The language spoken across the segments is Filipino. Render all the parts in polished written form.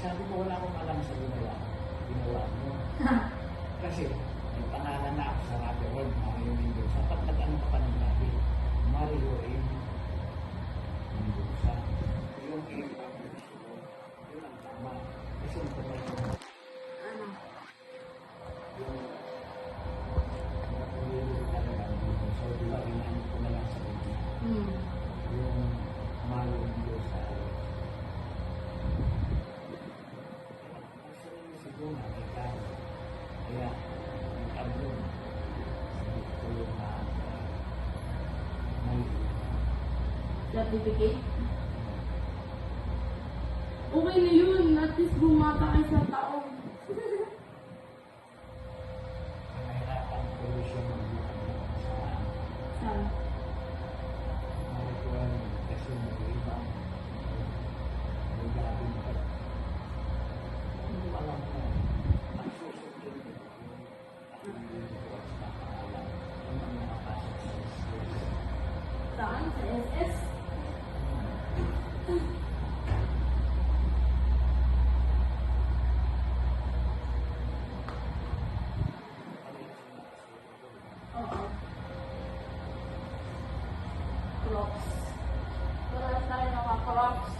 sabi ko, wala akong alam sa ginawa mo. Kasi, may pangalan na ako sa Radio World, Mario Mendoza. Pag nag-ano ka pa ng gabi, Mario M. Mendoza. Yung M ang gusto ko, yun ang tama. Kasi yung tama yung Ano? yung napulilo talaga dito. So, di ba, inano ko na lang sa kanya. Yung Mario Mendoza. Kasi yung siguro nakikita. Kaya, nag-abroad. Sabi ko yung may Certificate? Okay na yun. At least bumata ka sa taon. nahirapan ko siya mag-bukan sa Saan? Marikuan kasi mag-iba. May gabing pa. Hindi ko alam na magsusundin ko yung hindi ko sa nakaalam kung ang nakapasok sa schools. Saan? Sa SS? Oo. Crocs. Wala tayo mga Crocs.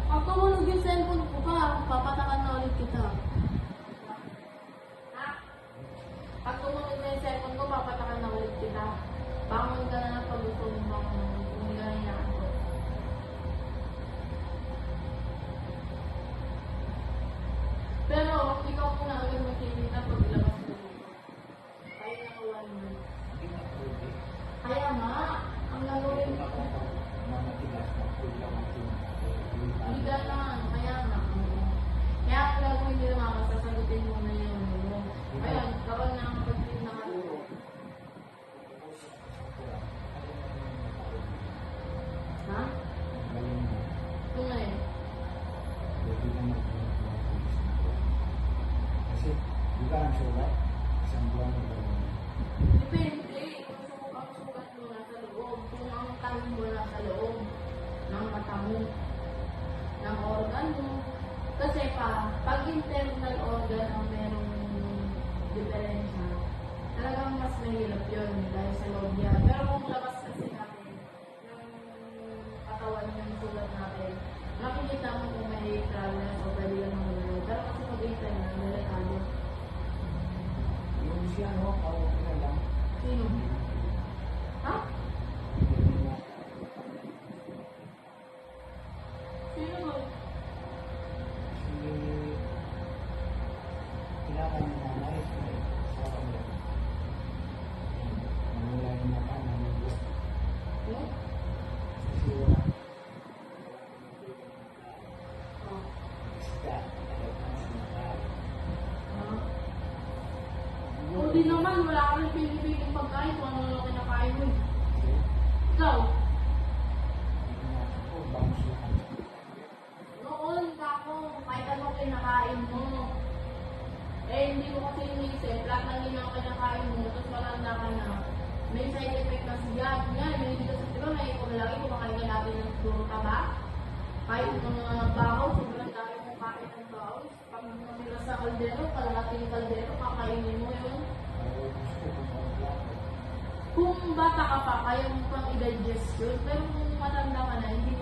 Pag tumulog yung cellphone ko pa, papatakan na ulit kita. Ha? Pag tumulog na yung cellphone ko, papatakan na ulit kita. Bangon ka na ng pag-utom mo. Hindi ka na inaantok. Pero, ikaw muna agad magkikita pag ilabas mo dito. Tayo na kawan mo. Hindi na pwede. Kaya nga, ang gagawin Kaya ko. ako mamatigas na kulang ang Hindi ganun, kaya nga. Kaya ang gagawin nila mga sasagutin mo na yun. Ayun, kapag nakapag-trip na ako. Ha? Ito nga eh. Kasi, di ba ang sulat? Isang buwan na ba? Depende kung ang sugat mo nasa loob. Kung ang tanong mo nasa loob ng mata mo, ng organ mo. Kasi pag internal organ ang merong diferensya, talagang mas mahirap yun dahil sa loob yan. Pero kung labas kasi natin yung katawan yung sugat natin, makikita mo kung may travelers o pwede lang magulog. Pero kasi pag internal, delikado. Yung siya, no? Parang lang. Sino? Ha? Sino ba? Kasi, kailangan ng nanay sa kanya. Mamula yung mata, namulog. Hmm? Kasi wala. Oh. Isda, talagang sinakain. Ah. O di naman, wala ka rin pinipiling pagkain kung ano lang kinakain mo. Ikaw, Ako, bounce lang. noon ka ako, kahit ano kinakain mo. Eh, hindi mo kasi inisip, lahat ng ginang kinakain mo, tapos malanda ka na. May side effect na siya. Yan, may hindi kasi, di ba, may kumalaki, kumakain ka natin ng puro taba. Kahit mga bahaw, sobrang dami mong kain ng bahaw. Pag namila sa kaldero, kalahating kaldero, kakainin mo yun. Pero gusto ko sa plato. Kung bata ka pa, kaya mo pang i-digest yun. Pero kung matanda ka na, hindi